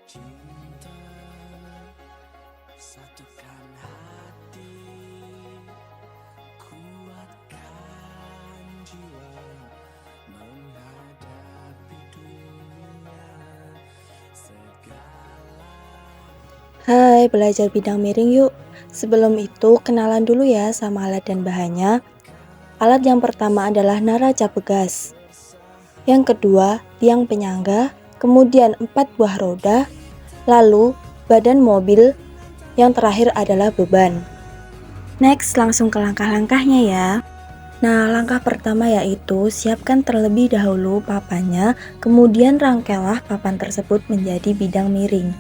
Cinta, satukan hati, kuatkan jiwa menghadapi dunia segala. Hai, belajar bidang miring yuk. Sebelum itu, kenalan dulu ya sama alat dan bahannya. Alat yang pertama adalah naraca pegas. Yang kedua, tiang penyangga, kemudian 4 buah roda, lalu badan mobil, yang terakhir adalah beban. Next, langsung ke langkah-langkahnya ya. Nah, langkah pertama yaitu siapkan terlebih dahulu papannya, kemudian rangkailah papan tersebut menjadi bidang miring.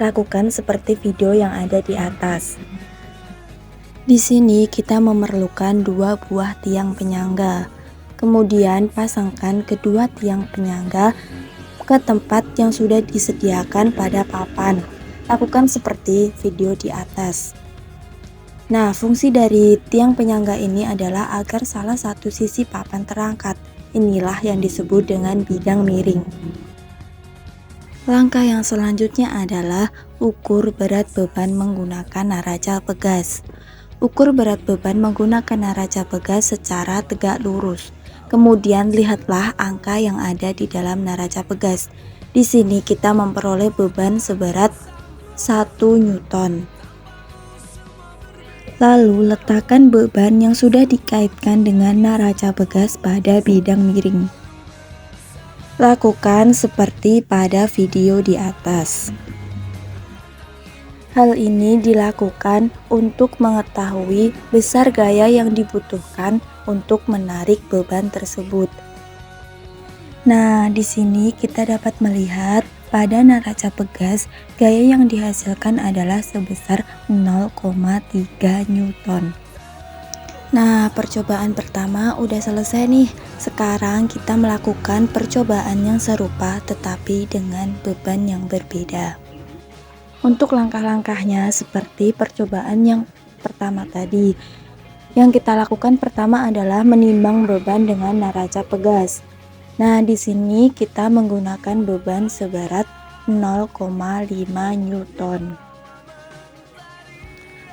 Lakukan seperti video yang ada di atas. Di sini kita memerlukan 2 buah tiang penyangga. Kemudian pasangkan kedua tiang penyangga ke tempat yang sudah disediakan pada papan. Lakukan seperti video di atas. Nah, fungsi dari tiang penyangga ini adalah agar salah satu sisi papan terangkat. Inilah yang disebut dengan bidang miring. Langkah yang selanjutnya adalah ukur berat beban menggunakan naraca pegas. Ukur berat beban menggunakan naraca pegas secara tegak lurus. Kemudian lihatlah angka yang ada di dalam naraca pegas. Di sini kita memperoleh beban seberat 1 Newton. Lalu letakkan beban yang sudah dikaitkan dengan naraca pegas pada bidang miring. Lakukan seperti pada video di atas. Hal ini dilakukan untuk mengetahui besar gaya yang dibutuhkan untuk menarik beban tersebut. Nah, di sini kita dapat melihat pada naraca pegas, gaya yang dihasilkan adalah sebesar 0,3 Newton. Nah, percobaan pertama udah selesai nih. Sekarang kita melakukan percobaan yang serupa tetapi dengan beban yang berbeda. Untuk langkah-langkahnya seperti percobaan yang pertama tadi. Yang kita lakukan pertama adalah menimbang beban dengan naraca pegas. Nah, di sini kita menggunakan beban seberat 0,5 Newton.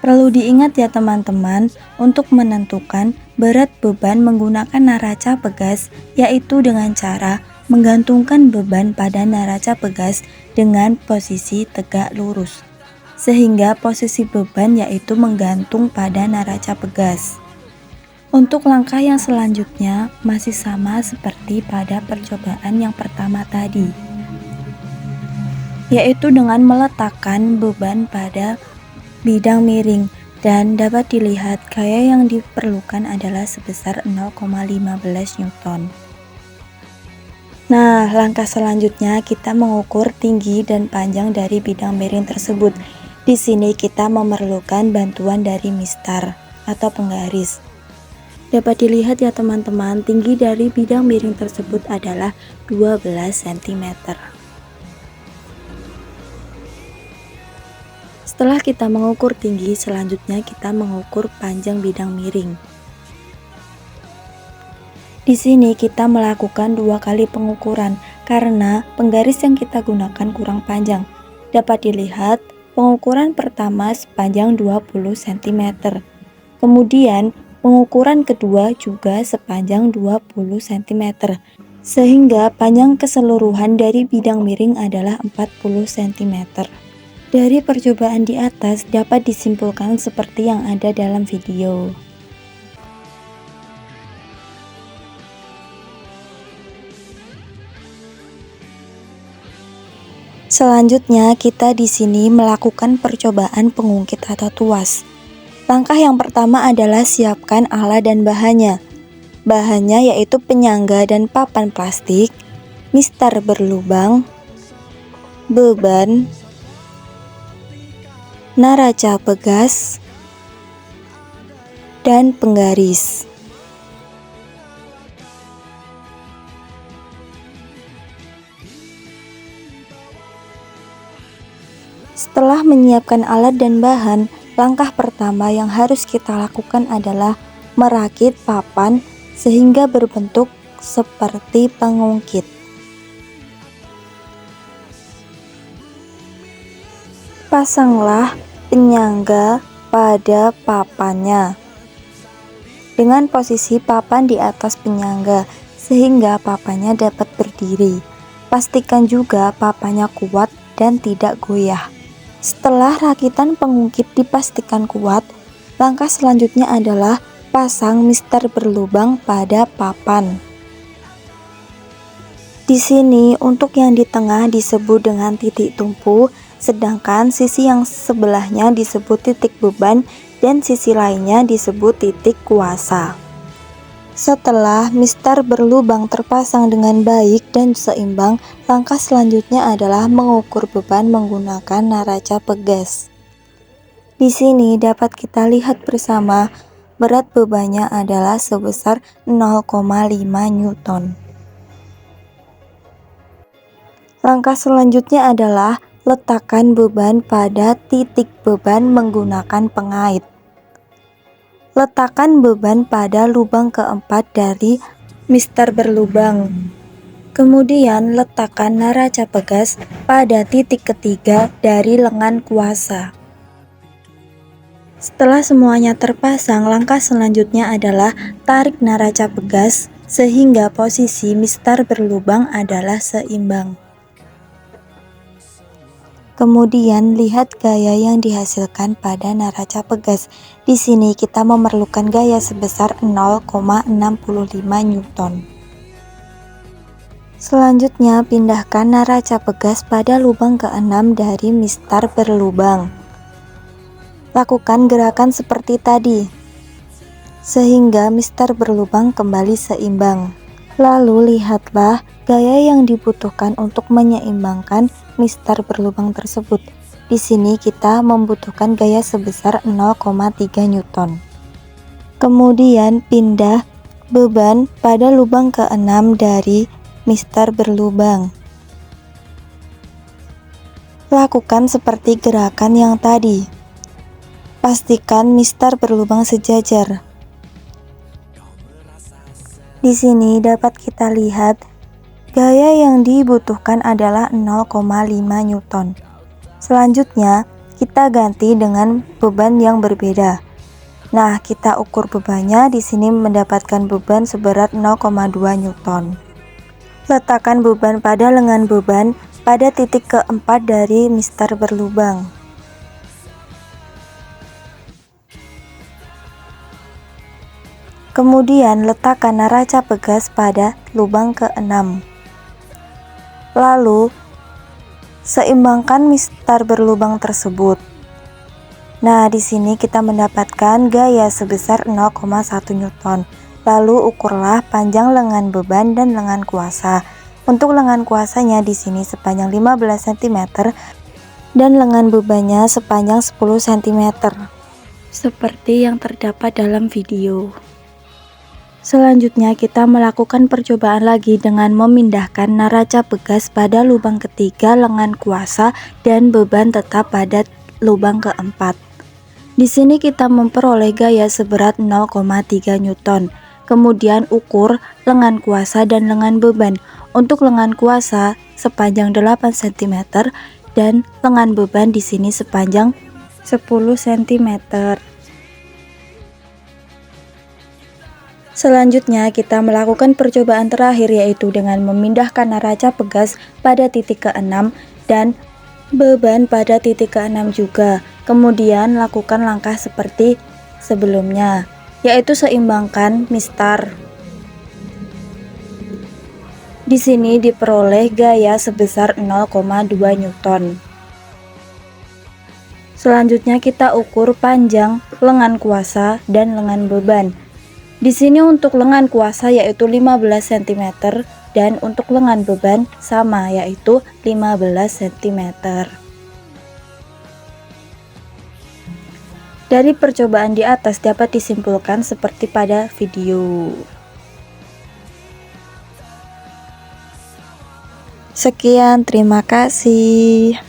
Perlu diingat ya teman-teman, untuk menentukan berat beban menggunakan naraca pegas yaitu dengan cara menggantungkan beban pada naraca pegas dengan posisi tegak lurus, sehingga posisi beban yaitu menggantung pada naraca pegas. Untuk langkah yang selanjutnya masih sama seperti pada percobaan yang pertama tadi, yaitu dengan meletakkan beban pada bidang miring, dan dapat dilihat gaya yang diperlukan adalah sebesar 0,15 Newton. Nah, langkah selanjutnya kita mengukur tinggi dan panjang dari bidang miring tersebut. Di sini kita memerlukan bantuan dari mistar atau penggaris. Dapat dilihat ya teman-teman, tinggi dari bidang miring tersebut adalah 12 cm. Setelah kita mengukur tinggi, selanjutnya kita mengukur panjang bidang miring. Di sini kita melakukan 2 kali pengukuran karena penggaris yang kita gunakan kurang panjang. Dapat dilihat pengukuran pertama sepanjang 20 cm. Kemudian pengukuran kedua juga sepanjang 20 cm. Sehingga panjang keseluruhan dari bidang miring adalah 40 cm. Dari percobaan di atas dapat disimpulkan seperti yang ada dalam video. Selanjutnya kita di sini melakukan percobaan pengungkit atau tuas. Langkah yang pertama adalah siapkan alat dan bahannya. Bahannya yaitu penyangga dan papan plastik, mistar berlubang, beban, naraca pegas, dan penggaris. Setelah menyiapkan alat dan bahan, langkah pertama yang harus kita lakukan adalah merakit papan sehingga berbentuk seperti pengungkit. Pasanglah penyangga pada papannya dengan posisi papan di atas penyangga sehingga papannya dapat berdiri. Pastikan juga papannya kuat dan tidak goyah. Setelah rakitan pengungkit dipastikan kuat, langkah selanjutnya adalah pasang mister berlubang pada papan. Di sini untuk yang di tengah disebut dengan titik tumpu, sedangkan sisi yang sebelahnya disebut titik beban dan sisi lainnya disebut titik kuasa. Setelah mister berlubang terpasang dengan baik dan seimbang, langkah selanjutnya adalah mengukur beban menggunakan naraca pegas. Di sini dapat kita lihat bersama berat bebannya adalah sebesar 0,5 Newton. Langkah selanjutnya adalah letakkan beban pada titik beban menggunakan pengait. Letakkan beban pada lubang keempat dari mister berlubang. Kemudian letakkan naraca pegas pada titik ketiga dari lengan kuasa. Setelah semuanya terpasang, langkah selanjutnya adalah tarik naraca pegas sehingga posisi mister berlubang adalah seimbang. Kemudian lihat gaya yang dihasilkan pada naraca pegas. Di sini kita memerlukan gaya sebesar 0,65 Newton. Selanjutnya pindahkan naraca pegas pada lubang ke-6 dari mister berlubang. Lakukan gerakan seperti tadi sehingga mister berlubang kembali seimbang. Lalu lihatlah gaya yang dibutuhkan untuk menyeimbangkan mister berlubang tersebut. Di sini kita membutuhkan gaya sebesar 0,3 Newton. Kemudian pindah beban pada lubang ke-6 dari mister berlubang. Lakukan seperti gerakan yang tadi. Pastikan mister berlubang sejajar. Di sini dapat kita lihat gaya yang dibutuhkan adalah 0,5 Newton. Selanjutnya, kita ganti dengan beban yang berbeda. Nah, kita ukur bebannya. Di sini mendapatkan beban seberat 0,2 Newton. Letakkan beban pada lengan beban pada titik keempat dari mister berlubang. Kemudian letakkan naraca pegas pada lubang ke-6. Lalu seimbangkan mister berlubang tersebut. Nah, di sini kita mendapatkan gaya sebesar 0,1 Newton. Lalu ukurlah panjang lengan beban dan lengan kuasa. Untuk lengan kuasanya di sini sepanjang 15 cm dan lengan bebannya sepanjang 10 cm. Seperti yang terdapat dalam video. Selanjutnya kita melakukan percobaan lagi dengan memindahkan naraca pegas pada lubang ketiga lengan kuasa dan beban tetap pada lubang keempat. Di sini kita memperoleh gaya seberat 0,3 Newton. Kemudian ukur lengan kuasa dan lengan beban. Untuk lengan kuasa sepanjang 8 cm dan lengan beban di sini sepanjang 10 cm. Selanjutnya kita melakukan percobaan terakhir, yaitu dengan memindahkan naraca pegas pada titik ke-6 dan beban pada titik ke-6 juga. Kemudian lakukan langkah seperti sebelumnya, yaitu seimbangkan mister. Di sini diperoleh gaya sebesar 0,2 Newton. Selanjutnya kita ukur panjang lengan kuasa dan lengan beban. Di sini untuk lengan kuasa yaitu 15 cm dan untuk lengan beban sama yaitu 15 cm. Dari percobaan di atas dapat disimpulkan seperti pada video. Sekian, terima kasih.